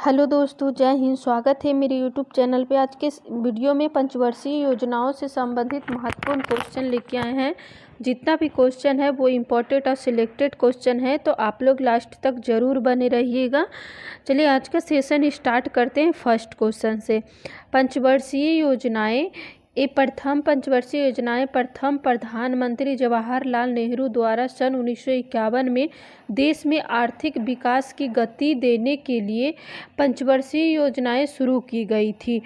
Hello दोस्तों, जय हिंद। स्वागत है मेरे यूट्यूब चैनल पे। आज के इस वीडियो में पंचवर्षीय योजनाओं से संबंधित महत्वपूर्ण क्वेश्चन लेके आए हैं। जितना भी क्वेश्चन है वो इम्पोर्टेंट और सिलेक्टेड क्वेश्चन है, तो आप लोग लास्ट तक ज़रूर बने रहिएगा। चलिए आज का सेशन स्टार्ट करते हैं फर्स्ट क्वेश्चन से। पंचवर्षीय योजनाएं प्रथम पंचवर्षीय योजनाएं प्रथम प्रधानमंत्री जवाहरलाल नेहरू द्वारा सन 1951 में देश में आर्थिक विकास की गति देने के लिए पंचवर्षीय योजनाएं शुरू की गई थी।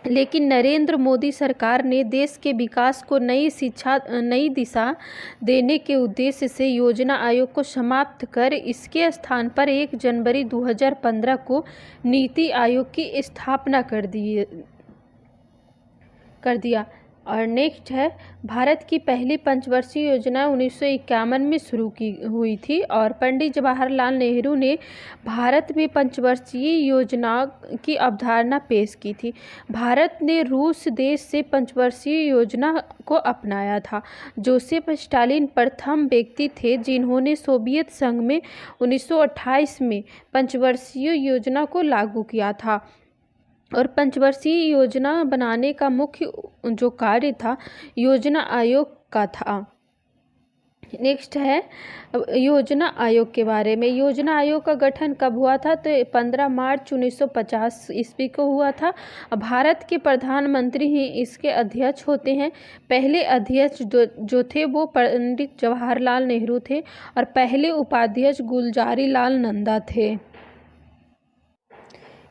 लेकिन नरेंद्र मोदी सरकार ने देश के विकास को नई दिशा देने के उद्देश्य से योजना आयोग को समाप्त कर इसके स्थान पर 1 जनवरी 2015 को नीति आयोग की स्थापना कर दिया। और नेक्स्ट है, भारत की पहली पंचवर्षीय योजना 1951 में शुरू हुई थी और पंडित जवाहरलाल नेहरू ने भारत में पंचवर्षीय योजना की अवधारणा पेश की थी। भारत ने रूस देश से पंचवर्षीय योजना को अपनाया था। जोसेफ स्टालिन प्रथम व्यक्ति थे जिन्होंने सोवियत संघ में 1928 में पंचवर्षीय योजना को लागू किया था। और पंचवर्षीय योजना बनाने का मुख्य जो कार्य था योजना आयोग का था। नेक्स्ट है योजना आयोग के बारे में। योजना आयोग का गठन कब हुआ था? तो 15 मार्च 1950 ईस्वी को हुआ था। भारत के प्रधानमंत्री ही इसके अध्यक्ष होते हैं। पहले अध्यक्ष जो थे वो पंडित जवाहरलाल नेहरू थे और पहले उपाध्यक्ष गुलजारी लाल नंदा थे।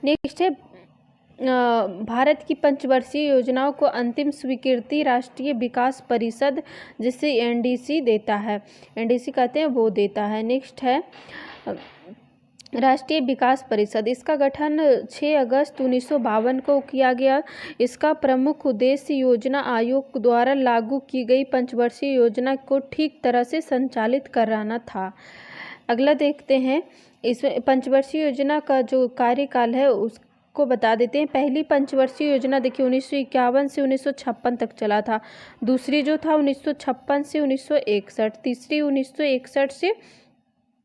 नेक्स्ट है, भारत की पंचवर्षीय योजनाओं को अंतिम स्वीकृति राष्ट्रीय विकास परिषद, जिसे एनडीसी देता है, एनडीसी कहते हैं, वो देता है। नेक्स्ट है राष्ट्रीय विकास परिषद। इसका गठन 6 अगस्त 1952 को किया गया। इसका प्रमुख उद्देश्य योजना आयोग द्वारा लागू की गई पंचवर्षीय योजना को ठीक तरह से संचालित कराना था। अगला देखते हैं, इसमें पंचवर्षीय योजना का जो कार्यकाल है को बता देते हैं। पहली पंचवर्षीय योजना देखिए 1951 से 1956 तक चला था। दूसरी जो था 1956 से 1961, तीसरी 1961 से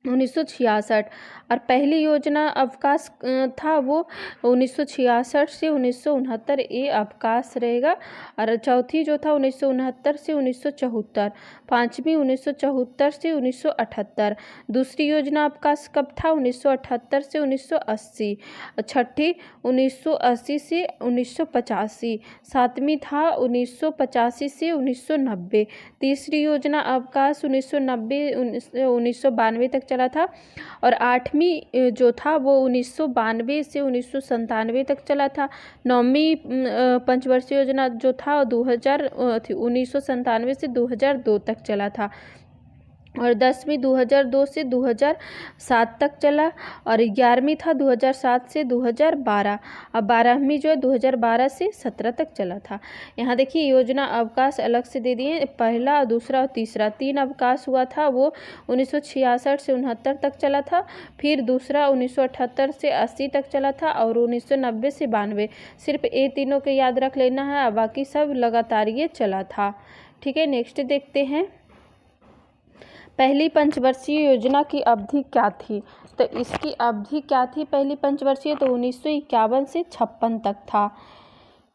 1966 और पहली योजना अवकाश था वो 1966 से 1969, ये अवकाश रहेगा। और चौथी जो था 1969 से 1974, पांचवी 1974 से 1978। दूसरी योजना अवकाश कब था? 1978 से 1980। छठी 1980 से 1985। सातवीं था 1985 से 1990। तीसरी योजना अवकाश 1990 1992 तक चला था। और आठवीं जो था वो 1992 से 1997 तक चला था। नौवीं पंचवर्षीय योजना जो था 1997 से 2002 तक चला था। और 10वीं 2002 से 2007 तक चला। और 11वीं था 2007 से 2012। और 12वीं जो है 2012 से 17 तक चला था। यहाँ देखिए योजना अवकाश अलग से दे दिए, पहला, दूसरा और तीसरा। 3 अवकाश हुआ था वो 1966 से 69 तक चला था। फिर दूसरा 1978 से 80 तक चला था और 1990 से 92। सिर्फ ये तीनों के याद रख लेना है, बाकी सब लगातार ये चला था। ठीक है, नेक्स्ट देखते हैं, पहली पंचवर्षीय योजना की अवधि क्या थी? तो इसकी अवधि क्या थी पहली पंचवर्षीय? तो 1951 से 56 तक था।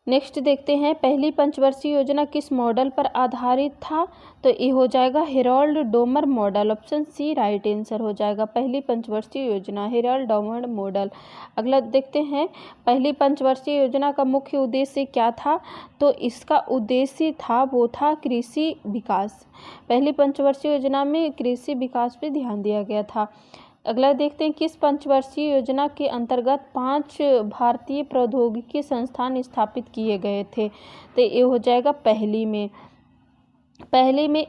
नेक्स्ट देखते हैं, पहली पंचवर्षीय योजना किस मॉडल पर आधारित था? तो ये हो जाएगा Harrod Domar model. Option C right answer हो जाएगा। पहली पंचवर्षीय योजना हेरोल्ड डोमर मॉडल। अगला देखते हैं, पहली पंचवर्षीय योजना का मुख्य उद्देश्य क्या था? तो इसका उद्देश्य था वो था कृषि विकास। पहली पंचवर्षीय योजना में कृषि विकास पे ध्यान दिया गया था। अगला देखते हैं, किस पंचवर्षीय योजना के अंतर्गत 5 भारतीय प्रौद्योगिकी संस्थान स्थापित किए गए थे? तो ये हो जाएगा पहली में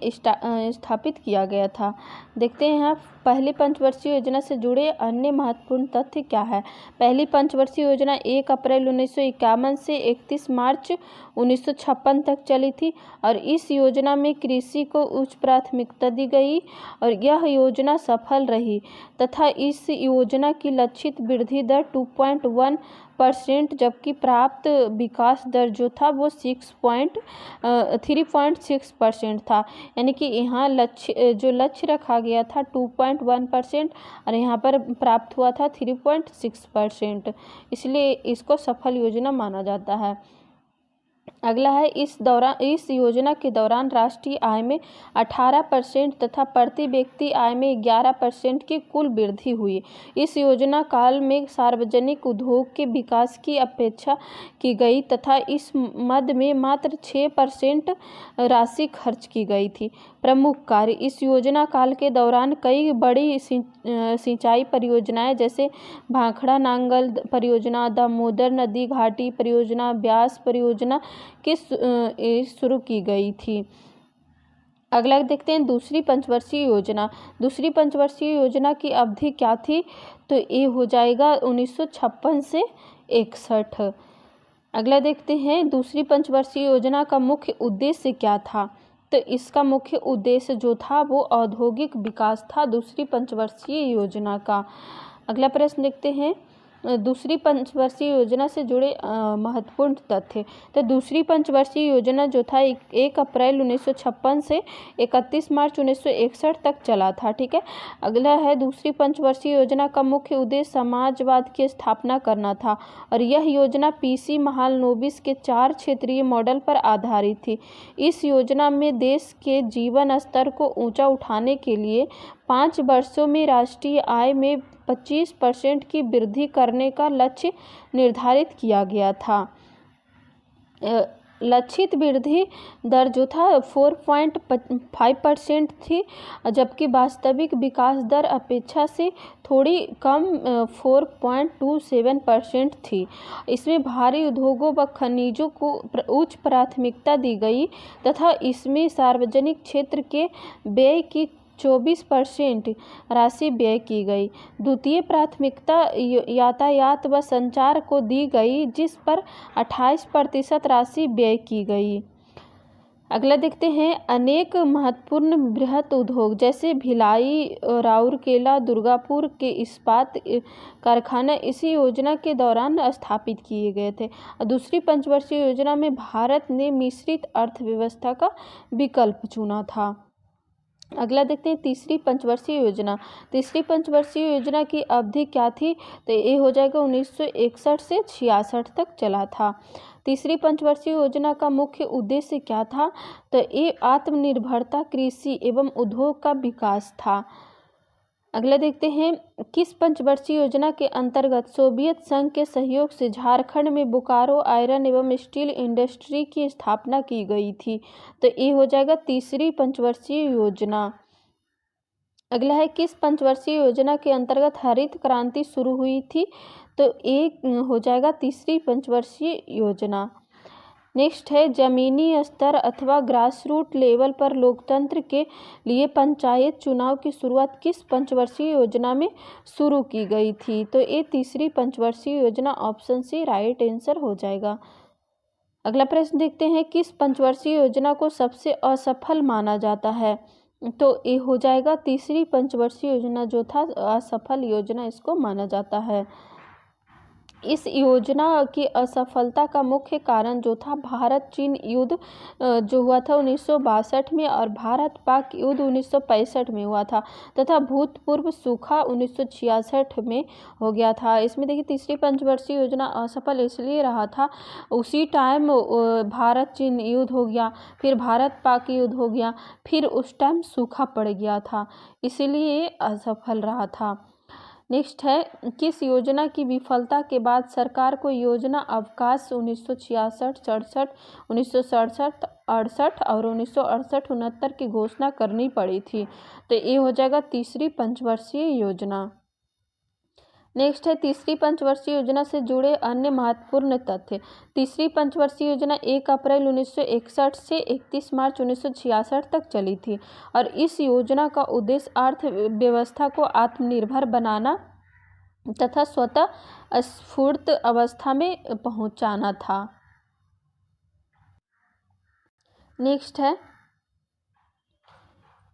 स्थापित किया गया था। देखते हैं यहाँ पहली पंचवर्षीय योजना से जुड़े अन्य महत्वपूर्ण तथ्य क्या है। पहली पंचवर्षीय योजना 1 अप्रैल 1951 से 31 मार्च 1956 तक चली थी और इस योजना में कृषि को उच्च प्राथमिकता दी गई और यह योजना सफल रही तथा इस योजना की लक्षित वृद्धि दर 2.1%, जबकि प्राप्त विकास दर जो था वो 3.6% था। यानी कि यहाँ लक्ष्य रखा गया था 3.1% और यहाँ पर प्राप्त हुआ था 3.6%, इसलिए इसको सफल योजना माना जाता है। अगला है, इस योजना के दौरान राष्ट्रीय आय में 18% तथा प्रति व्यक्ति आय में 11% की कुल वृद्धि हुई। इस योजना काल में सार्वजनिक उद्योग के विकास की अपेक्षा की गई तथा इस मद में मात्र 6% राशि खर्च की गई थी। प्रमुख कार्य, इस योजना काल के दौरान कई बड़ी सिंचाई परियोजनाएं जैसे भाखड़ा नांगल परियोजना, दामोदर नदी घाटी परियोजना, ब्यास परियोजना की शुरू की गई थी। अगला देखते हैं दूसरी पंचवर्षीय योजना। दूसरी पंचवर्षीय योजना की अवधि क्या थी? तो ये हो जाएगा 1956 से 61। अगला देखते हैं दूसरी पंचवर्षीय योजना का मुख्य उद्देश्य क्या था? तो इसका मुख्य उद्देश्य जो था वो औद्योगिक विकास था दूसरी पंचवर्षीय योजना का। अगला प्रश्न देखते हैं दूसरी पंचवर्षीय योजना से जुड़े महत्वपूर्ण तथ्य। तो दूसरी पंचवर्षीय योजना जो था 1 अप्रैल 1956 से 31 मार्च 1961 तक चला था। ठीक है। अगला है, दूसरी पंचवर्षीय योजना का मुख्य उद्देश्य समाजवाद की स्थापना करना था और यह योजना पीसी महालनोबिस के 4 क्षेत्रीय मॉडल पर आधारित थी। इस योजना में देश के जीवन स्तर को ऊंचा उठाने के लिए 5 वर्षों में राष्ट्रीय आय में 25% की वृद्धि करने का लक्ष्य निर्धारित किया गया था। लक्षित वृद्धि दर जो था 4.5% थी, जबकि वास्तविक विकास दर अपेक्षा से थोड़ी कम 4.27% थी। इसमें भारी उद्योगों व खनिजों को उच्च प्राथमिकता दी गई तथा इसमें सार्वजनिक क्षेत्र के व्यय की 24% राशि व्यय की गई। द्वितीय प्राथमिकता यातायात व संचार को दी गई, जिस पर 28% राशि व्यय की गई। अगला देखते हैं, अनेक महत्वपूर्ण बृहत उद्योग जैसे भिलाई, राउरकेला, दुर्गापुर के इस्पात कारखाना इसी योजना के दौरान स्थापित किए गए थे। दूसरी पंचवर्षीय योजना में भारत ने मिश्रित अर्थव्यवस्था का विकल्प चुना था। अगला देखते हैं तीसरी पंचवर्षीय योजना। तीसरी पंचवर्षीय योजना की अवधि क्या थी? तो ये हो जाएगा 1961 से 66 तक चला था। तीसरी पंचवर्षीय योजना का मुख्य उद्देश्य क्या था? तो ये आत्मनिर्भरता, कृषि एवं उद्योग का विकास था। अगला देखते हैं, किस पंचवर्षीय योजना के अंतर्गत सोवियत संघ के सहयोग से झारखंड में बोकारो आयरन एवं स्टील इंडस्ट्री की स्थापना की गई थी? तो ये हो जाएगा तीसरी पंचवर्षीय योजना। अगला है, किस पंचवर्षीय योजना के अंतर्गत हरित क्रांति शुरू हुई थी? तो ये हो जाएगा तीसरी पंचवर्षीय योजना। नेक्स्ट है, जमीनी स्तर अथवा ग्रास रूट लेवल पर लोकतंत्र के लिए पंचायत चुनाव की शुरुआत किस पंचवर्षीय योजना में शुरू की गई थी? तो ये तीसरी पंचवर्षीय योजना, ऑप्शन सी राइट आंसर हो जाएगा। अगला प्रश्न देखते हैं, किस पंचवर्षीय योजना को सबसे असफल माना जाता है? तो ये हो जाएगा तीसरी पंचवर्षीय योजना जो था असफल योजना इसको माना जाता है। इस योजना की असफलता का मुख्य कारण जो था भारत चीन युद्ध जो हुआ था 1962 में और भारत पाक युद्ध 1965 में हुआ था तथा भूतपूर्व सूखा 1966 में हो गया था। इसमें देखिए तीसरी पंचवर्षीय योजना असफल इसलिए रहा था, उसी टाइम भारत चीन युद्ध हो गया, फिर भारत पाक युद्ध हो गया, फिर उस टाइम सूखा पड़ गया था, इसीलिए असफल रहा था। नेक्स्ट है, किस योजना की विफलता के बाद सरकार को योजना अवकाश 1966, 67, 1967, 68 और 1968-69 की घोषणा करनी पड़ी थी? तो ये हो जाएगा तीसरी पंचवर्षीय योजना। नेक्स्ट है, तीसरी पंचवर्षीय योजना से जुड़े अन्य महत्वपूर्ण तथ्य। तीसरी पंचवर्षीय योजना 1 अप्रैल 1961 से 31 मार्च 1966 तक चली थी और इस योजना का उद्देश्य अर्थव्यवस्था को आत्मनिर्भर बनाना तथा स्वतः स्फूर्त अवस्था में पहुंचाना था। नेक्स्ट है,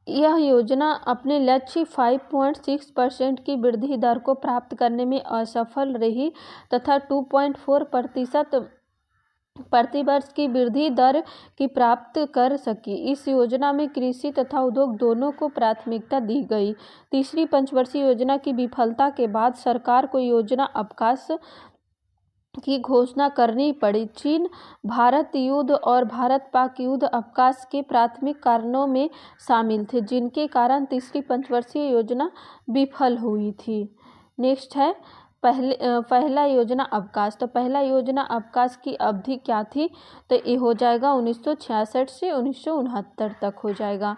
यह योजना अपने लक्ष्य 5.6% की वृद्धि दर को प्राप्त करने में असफल रही तथा 2.4% प्रतिवर्ष की वृद्धि दर की प्राप्त कर सकी। इस योजना में कृषि तथा उद्योग दोनों को प्राथमिकता दी गई। तीसरी पंचवर्षीय योजना की विफलता के बाद सरकार को योजना अवकाश की घोषणा करनी पड़ी। चीन भारत युद्ध और भारत पाक युद्ध अवकाश के प्राथमिक कारणों में शामिल थे, जिनके कारण तीसरी पंचवर्षीय योजना विफल हुई थी। नेक्स्ट है पहला योजना अवकाश। तो पहला योजना अवकाश की अवधि क्या थी? तो ये हो जाएगा 1966 से 1969 तक हो जाएगा।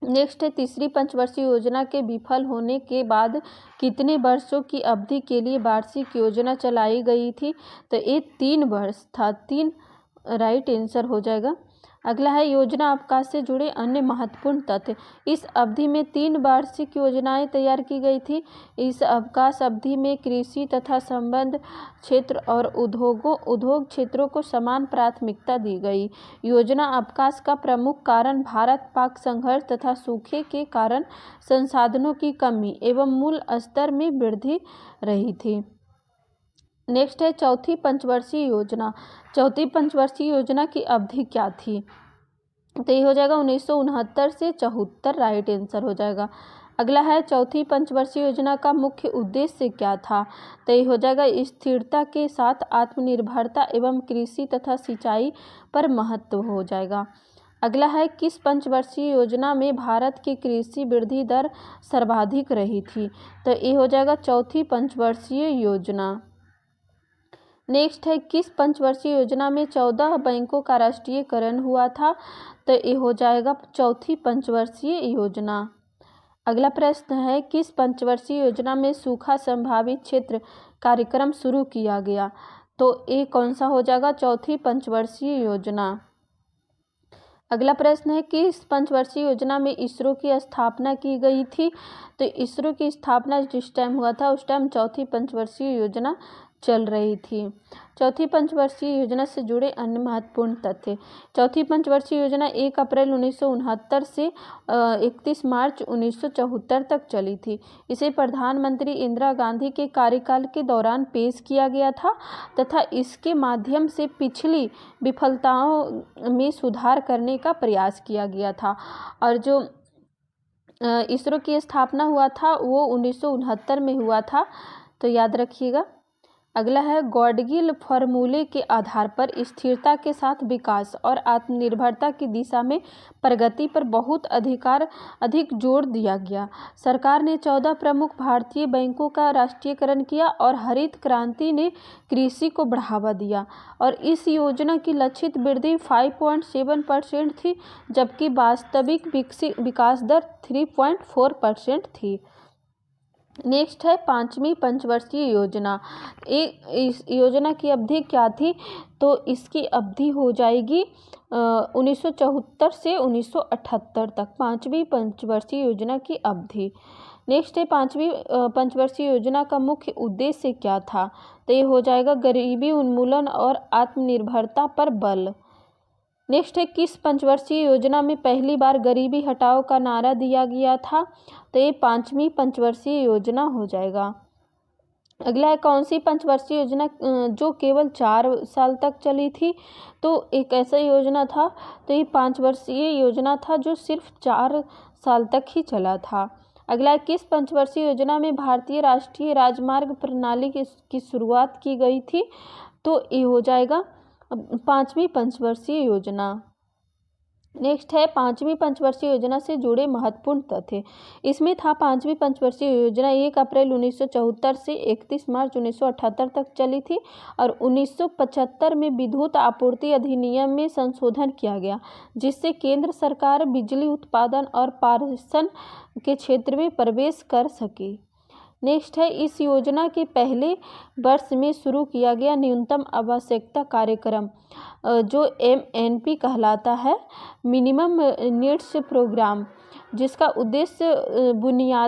नेक्स्ट है तीसरी पंचवर्षीय योजना के विफल होने के बाद कितने वर्षों की अवधि के लिए वार्षिक योजना चलाई गई थी? तो ये 3 वर्ष था। 3 राइट आंसर हो जाएगा। अगला है योजना अवकाश से जुड़े अन्य महत्वपूर्ण तथ्य। इस अवधि में 3 वार्षिक योजनाएं तैयार की गई थी। इस अवकाश अवधि में कृषि तथा संबद्ध क्षेत्र और उद्योग क्षेत्रों को समान प्राथमिकता दी गई। योजना अवकाश का प्रमुख कारण भारत पाक संघर्ष तथा सूखे के कारण संसाधनों की कमी एवं मूल स्तर में वृद्धि रही थी। नेक्स्ट है चौथी पंचवर्षीय योजना। चौथी पंचवर्षीय योजना की अवधि क्या थी? तो ये हो जाएगा 1969 से 74 राइट आंसर हो जाएगा। अगला है चौथी पंचवर्षीय योजना का मुख्य उद्देश्य क्या था? तो ये हो जाएगा स्थिरता के साथ आत्मनिर्भरता एवं कृषि तथा सिंचाई पर महत्व हो जाएगा। अगला है किस पंचवर्षीय योजना में भारत की कृषि वृद्धि दर सर्वाधिक रही थी? तो ये हो जाएगा चौथी पंचवर्षीय योजना। नेक्स्ट है किस पंचवर्षीय योजना में 14 बैंकों का राष्ट्रीयकरण हुआ था? तो ये हो जाएगा चौथी पंचवर्षीय योजना। अगला प्रश्न है किस पंचवर्षीय योजना में सूखा संभावित क्षेत्र कार्यक्रम शुरू किया गया? तो ये कौन सा हो जाएगा? चौथी पंचवर्षीय योजना। अगला प्रश्न है किस पंचवर्षीय योजना में इसरो की स्थापना की गई थी? तो इसरो की स्थापना जिस टाइम हुआ था उस टाइम चौथी पंचवर्षीय योजना चल रही थी। चौथी पंचवर्षीय योजना से जुड़े अन्य महत्वपूर्ण तथ्य। चौथी पंचवर्षीय योजना 1 अप्रैल 1969 से 31 मार्च 1974 तक चली थी। इसे प्रधानमंत्री इंदिरा गांधी के कार्यकाल के दौरान पेश किया गया था तथा इसके माध्यम से पिछली विफलताओं में सुधार करने का प्रयास किया गया था। और जो इसरो की स्थापना हुआ था वो 1969 में हुआ था, तो याद रखिएगा। अगला है गॉडगिल फार्मूले के आधार पर स्थिरता के साथ विकास और आत्मनिर्भरता की दिशा में प्रगति पर बहुत अधिक जोर दिया गया। सरकार ने 14 प्रमुख भारतीय बैंकों का राष्ट्रीयकरण किया और हरित क्रांति ने कृषि को बढ़ावा दिया और इस योजना की लक्षित वृद्धि 5.7% थी, जबकि वास्तविक विकास दर 3.4% थी। नेक्स्ट है पांचवी पंचवर्षीय योजना। इस योजना की अवधि क्या थी? तो इसकी अवधि हो जाएगी 1974 से 1978 तक, पांचवी पंचवर्षीय योजना की अवधि। नेक्स्ट है पांचवी पंचवर्षीय योजना का मुख्य उद्देश्य क्या था? तो ये हो जाएगा गरीबी उन्मूलन और आत्मनिर्भरता पर बल। नेक्स्ट है किस पंचवर्षीय योजना में पहली बार गरीबी हटाओ का नारा दिया गया था? तो ये पांचवी पंचवर्षीय योजना हो जाएगा। अगला है कौन सी पंचवर्षीय योजना जो केवल 4 साल तक चली थी? तो एक ऐसा योजना था, तो ये 5 वर्षीय योजना था जो सिर्फ 4 साल तक ही चला था। अगला है किस पंचवर्षीय योजना में भारतीय राष्ट्रीय राजमार्ग प्रणाली की शुरुआत की गई थी? तो ये हो जाएगा पांचवी पंचवर्षीय योजना। नेक्स्ट है पांचवी पंचवर्षीय योजना से जुड़े महत्वपूर्ण तथ्य। इसमें था पांचवी पंचवर्षीय योजना 1 अप्रैल 1974 से 31 मार्च 1978 तक चली थी और 1975 में विद्युत आपूर्ति अधिनियम में संशोधन किया गया, जिससे केंद्र सरकार बिजली उत्पादन और पारेषण के क्षेत्र में प्रवेश कर सकी। नेक्स्ट है इस योजना के पहले वर्ष में शुरू किया गया न्यूनतम आवश्यकता कार्यक्रम जो MNP कहलाता है, मिनिमम नीड्स प्रोग्राम, जिसका उद्देश्य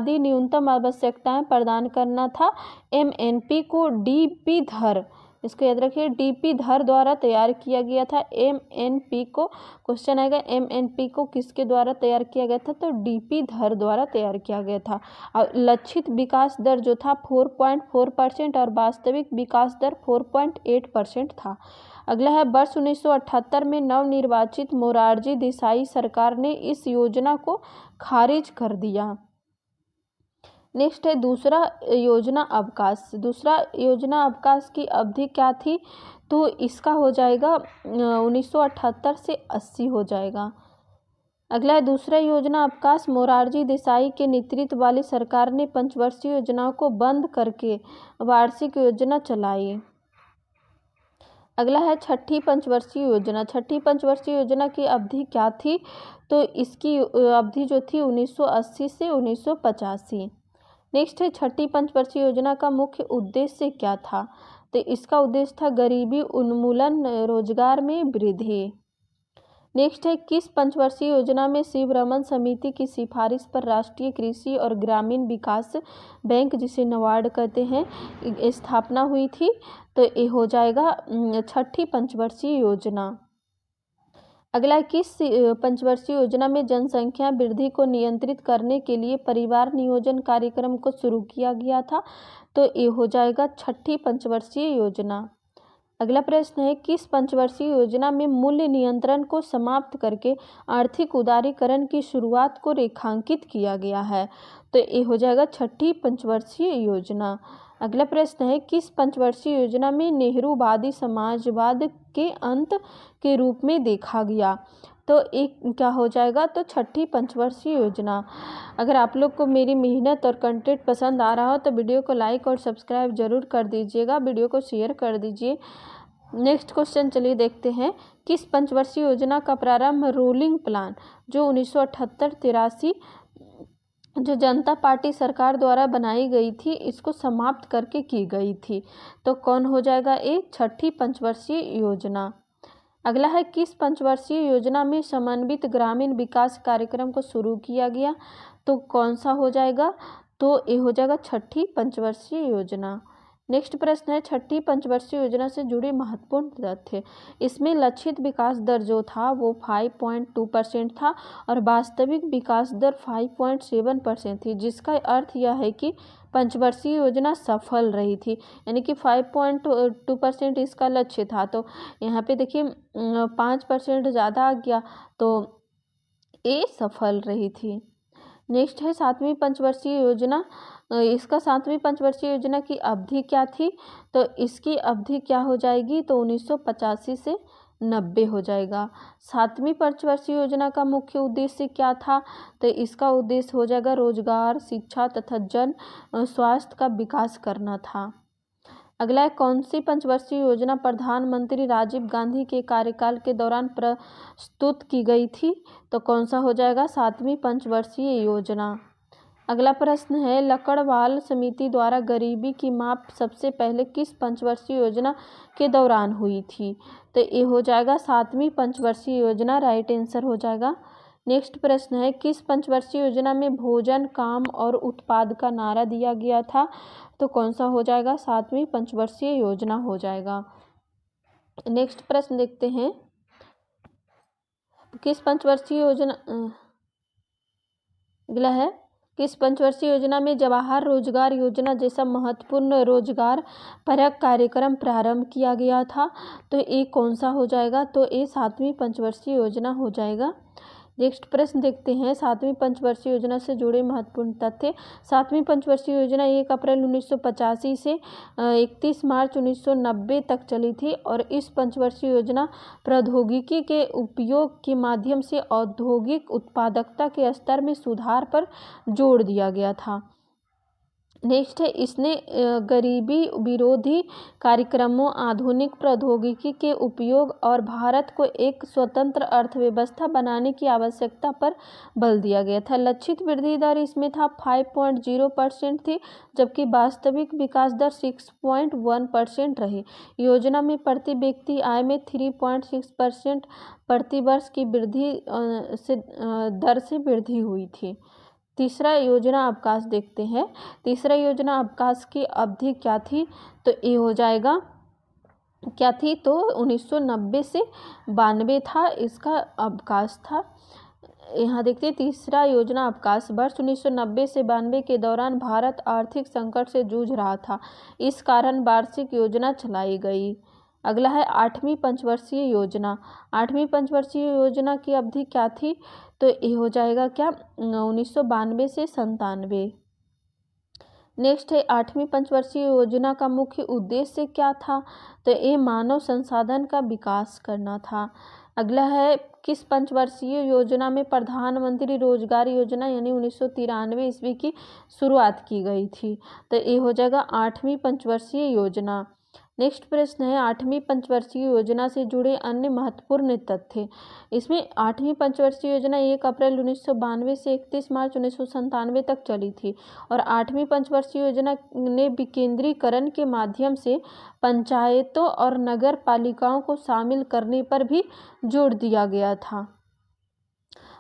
न्यूनतम आवश्यकताएं प्रदान करना था। MNP को DP धर इसको याद रखिए, डीपी धर द्वारा तैयार किया गया था। एमएनपी को क्वेश्चन आएगा, एमएनपी को किसके द्वारा तैयार किया गया था, तो डीपी धर द्वारा तैयार किया गया था। और लक्षित विकास दर जो था 4.4% और वास्तविक विकास दर 4.8% था। अगला है, वर्ष 1978 में नवनिर्वाचित मोरारजी देसाई सरकार ने इस योजना को खारिज कर दिया। नेक्स्ट है दूसरा योजना अवकाश। दूसरा योजना अवकाश की अवधि क्या थी, तो इसका हो जाएगा 1978 से 80 हो जाएगा। अगला है, दूसरा योजना अवकाश मोरारजी देसाई के नेतृत्व वाली सरकार ने पंचवर्षीय योजनाओं को बंद करके वार्षिक योजना चलाई। अगला है, छठी पंचवर्षीय योजना। छठी पंचवर्षीय योजना की अवधि क्या थी, तो इसकी अवधि जो थी 1980 से 1985। नेक्स्ट है, छठी पंचवर्षीय योजना का मुख्य उद्देश्य क्या था, तो इसका उद्देश्य था गरीबी उन्मूलन, रोजगार में वृद्धि। नेक्स्ट है, किस पंचवर्षीय योजना में शिव रमन समिति की सिफारिश पर राष्ट्रीय कृषि और ग्रामीण विकास बैंक, जिसे नाबार्ड कहते हैं, स्थापना हुई थी, तो ये हो जाएगा छठी पंचवर्षीय योजना। अगला, किस पंचवर्षीय योजना में जनसंख्या वृद्धि को नियंत्रित करने के लिए परिवार नियोजन कार्यक्रम को शुरू किया गया था, तो ये हो जाएगा छठी पंचवर्षीय योजना। अगला प्रश्न है, किस पंचवर्षीय योजना में मूल्य नियंत्रण को समाप्त करके आर्थिक उदारीकरण की शुरुआत को रेखांकित किया गया है, तो ये हो जाएगा छठी पंचवर्षीय योजना। अगला प्रश्न है, किस पंचवर्षीय योजना में नेहरूवादी समाजवाद के अंत के रूप में देखा गया, तो एक क्या हो जाएगा, तो छठी पंचवर्षीय योजना। अगर आप लोग को मेरी मेहनत और कंटेंट पसंद आ रहा हो तो वीडियो को लाइक और सब्सक्राइब जरूर कर दीजिएगा, वीडियो को शेयर कर दीजिए। नेक्स्ट क्वेश्चन चलिए देखते हैं, किस पंचवर्षीय योजना का प्रारंभ रोलिंग प्लान जो 1978-83 जो जनता पार्टी सरकार द्वारा बनाई गई थी, इसको समाप्त करके की गई थी, तो कौन हो जाएगा, ये छठी पंचवर्षीय योजना। अगला है, किस पंचवर्षीय योजना में समन्वित ग्रामीण विकास कार्यक्रम को शुरू किया गया, तो कौन सा हो जाएगा, तो ये हो जाएगा छठी पंचवर्षीय योजना। नेक्स्ट प्रश्न है, छठी पंचवर्षीय योजना से जुड़े महत्वपूर्ण तथ्य। इसमें लक्षित विकास दर जो था वो 5.2% था और वास्तविक विकास दर 5.7% थी, जिसका अर्थ यह है कि पंचवर्षीय योजना सफल रही थी, यानी कि 5.2% इसका लक्ष्य था, तो यहाँ पे देखिए 5% ज़्यादा आ गया, तो ये सफल रही थी। नेक्स्ट है, सातवीं पंचवर्षीय योजना। इसका सातवीं पंचवर्षीय योजना की अवधि क्या थी, तो इसकी अवधि क्या हो जाएगी, तो 1985 से 90 हो जाएगा। सातवीं पंचवर्षीय योजना का मुख्य उद्देश्य क्या था, तो इसका उद्देश्य हो जाएगा रोजगार, शिक्षा तथा जन स्वास्थ्य का विकास करना था। अगला है, कौन सी पंचवर्षीय योजना प्रधानमंत्री राजीव गांधी के कार्यकाल के दौरान प्रस्तुत की गई थी, तो कौन सा हो जाएगा, सातवीं पंचवर्षीय योजना। अगला प्रश्न है, लकड़वाल समिति द्वारा गरीबी की माप सबसे पहले किस पंचवर्षीय योजना के दौरान हुई थी, तो ये हो जाएगा सातवीं पंचवर्षीय योजना, राइट आंसर हो जाएगा। नेक्स्ट प्रश्न है, किस पंचवर्षीय योजना में भोजन, काम और उत्पाद का नारा दिया गया था, तो कौन सा हो जाएगा, सातवीं पंचवर्षीय योजना हो जाएगा। नेक्स्ट प्रश्न देखते हैं, किस पंचवर्षीय योजना। अगला है, किस पंचवर्षीय योजना में जवाहर रोजगार योजना जैसा महत्वपूर्ण रोजगार परक कार्यक्रम प्रारंभ किया गया था, तो ये कौन सा हो जाएगा, तो ये सातवीं पंचवर्षीय योजना हो जाएगा। नेक्स्ट प्रश्न देखते हैं, सातवीं पंचवर्षीय योजना से जुड़े महत्वपूर्ण तथ्य। सातवीं पंचवर्षीय योजना 1 अप्रैल 1985 से 31 मार्च 1990 तक चली थी और इस पंचवर्षीय योजना प्रौद्योगिकी के उपयोग के माध्यम से औद्योगिक उत्पादकता के स्तर में सुधार पर जोर दिया गया था। नेक्स्ट है, इसने गरीबी विरोधी कार्यक्रमों, आधुनिक प्रौद्योगिकी के उपयोग और भारत को एक स्वतंत्र अर्थव्यवस्था बनाने की आवश्यकता पर बल दिया गया था। लक्षित वृद्धि दर इसमें था 5.0% थी, जबकि वास्तविक विकास दर 6.1% रही। योजना में प्रति व्यक्ति आय में 3.6% प्रति वर्ष की वृद्धि दर से वृद्धि हुई थी। तीसरा योजना अवकाश देखते हैं। तीसरा योजना अवकाश की अवधि क्या थी, तो ये हो जाएगा क्या थी, तो 1990 से 92 था इसका अवकाश था। यहाँ देखते हैं तीसरा योजना अवकाश। वर्ष 1990 से 92 के दौरान भारत आर्थिक संकट से जूझ रहा था, इस कारण वार्षिक योजना चलाई गई। अगला है 8वीं पंचवर्षीय योजना। 8वीं पंचवर्षीय योजना की अवधि क्या थी, तो ये हो जाएगा क्या, 1992 से 97। नेक्स्ट है 8वीं पंचवर्षीय योजना का मुख्य उद्देश्य क्या था, तो ये मानव संसाधन का विकास करना था। अगला है किस पंचवर्षीय योजना में प्रधानमंत्री रोजगार योजना यानी 1993 ईस्वी की शुरुआत की गई थी, तो ये हो जाएगा 8वीं पंचवर्षीय योजना। नेक्स्ट प्रश्न है 8वीं पंचवर्षीय योजना से जुड़े अन्य महत्वपूर्ण तथ्य। इसमें 8वीं पंचवर्षीय योजना 1 अप्रैल 1992 से 31 मार्च 1997 तक चली थी और 8वीं पंचवर्षीय योजना ने विकेंद्रीकरण के माध्यम से पंचायतों और नगर पालिकाओं को शामिल करने पर भी जोर दिया गया था।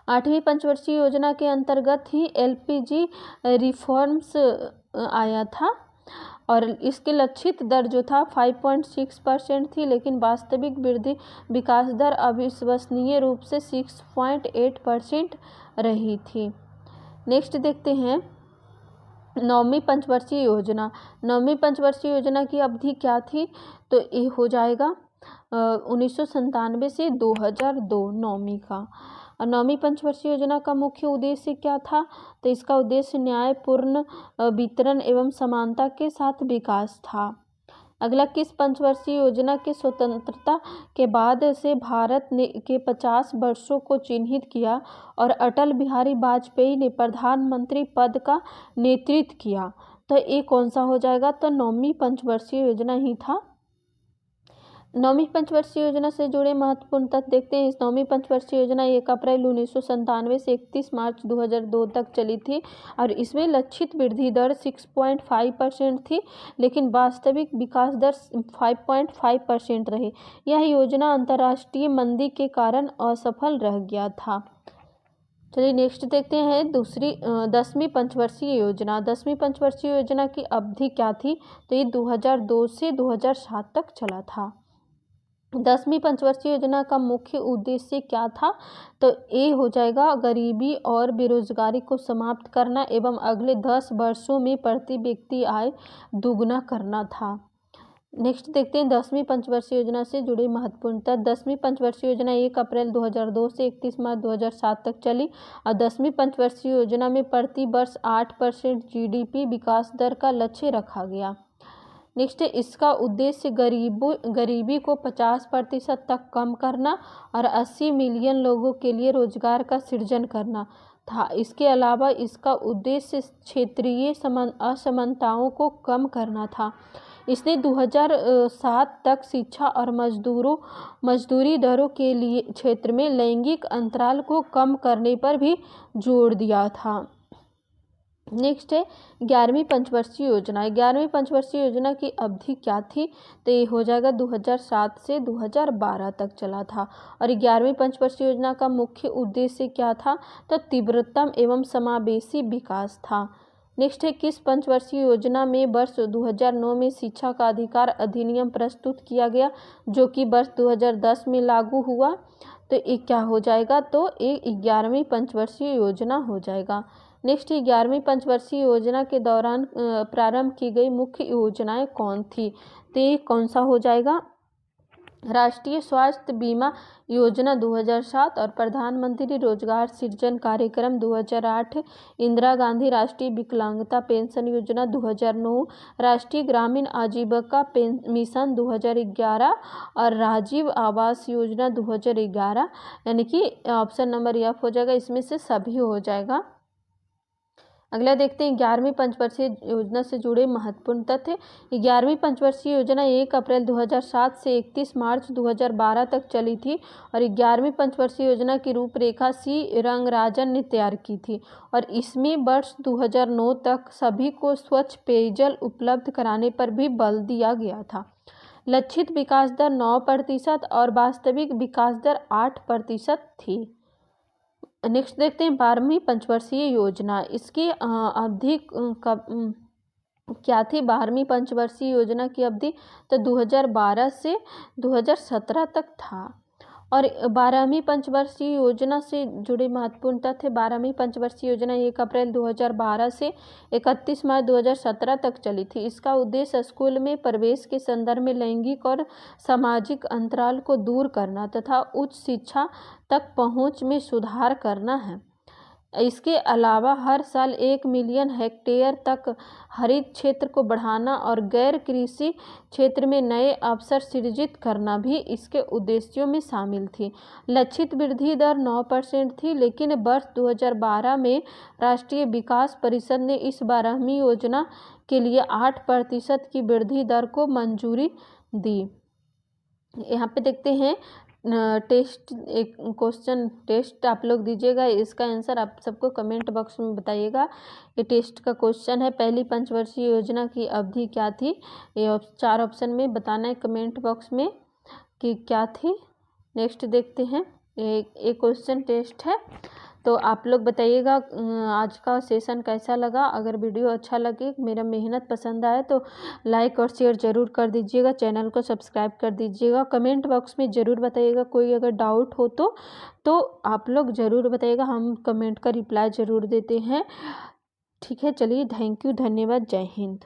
8वीं पंचवर्षीय योजना के अंतर्गत ही एलपीजी रिफॉर्म्स आया था और इसके लक्षित दर जो था 5.6% थी, लेकिन वास्तविक वृद्धि विकास दर अविश्वसनीय रूप से 6.8% रही थी। नेक्स्ट देखते हैं 9वीं पंचवर्षीय योजना। 9वीं पंचवर्षीय योजना की अवधि क्या थी, तो ये हो जाएगा 1997 से 2002 9वीं का। और 9वीं पंचवर्षीय योजना का मुख्य उद्देश्य क्या था, तो इसका उद्देश्य न्यायपूर्ण वितरण एवं समानता के साथ विकास था। अगला किस पंचवर्षीय योजना के स्वतंत्रता के बाद से भारत ने के 50 वर्षों को चिन्हित किया और अटल बिहारी वाजपेयी ने प्रधानमंत्री पद का नेतृत्व किया, तो ये कौन सा हो जाएगा, तो 9वीं पंचवर्षीय योजना ही था। 9वीं पंचवर्षीय योजना से जुड़े महत्वपूर्ण तथ्य देखते हैं। इस 9वीं पंचवर्षीय योजना 1 अप्रैल 1997 से 31 मार्च 2002 तक चली थी और इसमें लक्षित वृद्धि दर 6.5% थी, लेकिन वास्तविक विकास दर 5.5% रही। यह योजना अंतर्राष्ट्रीय मंदी के कारण असफल रह गया था। चलिए नेक्स्ट देखते हैं 10वीं पंचवर्षीय योजना। 10वीं पंचवर्षीय योजना की अवधि क्या थी, तो ये 2002 से 2007 तक चला था। 10वीं पंचवर्षीय योजना का मुख्य उद्देश्य क्या था, तो ये हो जाएगा गरीबी और बेरोजगारी को समाप्त करना एवं अगले 10 वर्षों में प्रति व्यक्ति आय दोगुना करना था। नेक्स्ट देखते हैं 10वीं पंचवर्षीय योजना से जुड़ी महत्वपूर्ण तथ्य। 10वीं पंचवर्षीय योजना 1 अप्रैल 2002 से 31 मार्च 2007 तक चली और 10वीं पंचवर्षीय योजना में प्रति वर्ष 8% जीडीपी विकास दर का लक्ष्य रखा गया। नेक्स्ट है इसका उद्देश्य गरीबी को 50% तक कम करना और 80 मिलियन लोगों के लिए रोजगार का सृजन करना था। इसके अलावा इसका उद्देश्य क्षेत्रीय असमानताओं को कम करना था। इसने 2007 तक शिक्षा और मजदूरी दरों के लिए क्षेत्र में लैंगिक अंतराल को कम करने पर भी जोर दिया था। नेक्स्ट है 11वीं पंचवर्षीय योजना। 11वीं पंचवर्षीय योजना की अवधि क्या थी, तो ये हो जाएगा 2007 से 2012 तक चला था और 11वीं पंचवर्षीय योजना का मुख्य उद्देश्य क्या था, तो तीव्रतम एवं समावेशी विकास था। नेक्स्ट है किस पंचवर्षीय योजना में वर्ष 2009 में शिक्षा का अधिकार अधिनियम प्रस्तुत किया गया, जो कि वर्ष 2010 में लागू हुआ, तो ये क्या हो जाएगा, तो ये 11वीं पंचवर्षीय योजना हो जाएगा। नेक्स्ट 11वीं पंचवर्षीय योजना के दौरान प्रारंभ की गई मुख्य योजनाएं कौन थी, तो ये कौन सा हो जाएगा, राष्ट्रीय स्वास्थ्य बीमा योजना 2007 और प्रधानमंत्री रोजगार सृजन कार्यक्रम 2008, इंदिरा गांधी राष्ट्रीय विकलांगता पेंशन योजना 2009, राष्ट्रीय ग्रामीण आजीविका मिशन 2011 और राजीव आवास योजना 2011, यानी कि ऑप्शन नंबर एफ हो जाएगा, इसमें से सभी हो जाएगा। अगला देखते हैं 11वीं पंचवर्षीय योजना से जुड़े महत्वपूर्ण तथ्य। 11वीं पंचवर्षीय योजना 1 अप्रैल 2007 से 31 मार्च 2012 तक चली थी और 11वीं पंचवर्षीय योजना की रूपरेखा सी रंगराजन ने तैयार की थी और इसमें वर्ष 2009 तक सभी को स्वच्छ पेयजल उपलब्ध कराने पर भी बल दिया गया था। लक्षित विकास दर 9% और वास्तविक विकास दर 8% थी। नेक्स्ट देखते हैं 12वीं पंचवर्षीय योजना। इसकी अवधि क्या थी 12वीं पंचवर्षीय योजना की अवधि, तो 2012 से 2017 तक था। और 12वीं पंचवर्षीय योजना से जुड़े महत्वपूर्ण तथ्य, 12वीं पंचवर्षीय योजना 1 अप्रैल 2012 से 31 मार्च 2017 तक चली थी। इसका उद्देश्य स्कूल में प्रवेश के संदर्भ में लैंगिक और सामाजिक अंतराल को दूर करना तथा उच्च शिक्षा तक पहुंच में सुधार करना है। इसके अलावा हर साल 1 मिलियन हेक्टेयर तक हरित क्षेत्र को बढ़ाना और गैर कृषि क्षेत्र में नए अवसर सृजित करना भी इसके उद्देश्यों में शामिल थी। लक्षित वृद्धि दर 9% थी, लेकिन वर्ष 2012 में राष्ट्रीय विकास परिषद ने इस 12वीं योजना के लिए 8% की वृद्धि दर को मंजूरी दी। यहाँ पे देखते हैं टेस्ट, एक क्वेश्चन टेस्ट आप लोग दीजिएगा, इसका आंसर आप सबको कमेंट बॉक्स में बताइएगा। ये टेस्ट का क्वेश्चन है, पहली पंचवर्षीय योजना की अवधि क्या थी, ये 4 ऑप्शन में बताना है कमेंट बॉक्स में कि क्या थी। नेक्स्ट देखते हैं, एक क्वेश्चन टेस्ट है, तो आप लोग बताइएगा आज का सेशन कैसा लगा। अगर वीडियो अच्छा लगे, मेरा मेहनत पसंद आए तो लाइक और शेयर ज़रूर कर दीजिएगा, चैनल को सब्सक्राइब कर दीजिएगा। कमेंट बॉक्स में ज़रूर बताइएगा, कोई अगर डाउट हो तो आप लोग ज़रूर बताइएगा, हम कमेंट का रिप्लाई ज़रूर देते हैं। ठीक है, चलिए, थैंक यू, धन्यवाद, जय हिंद।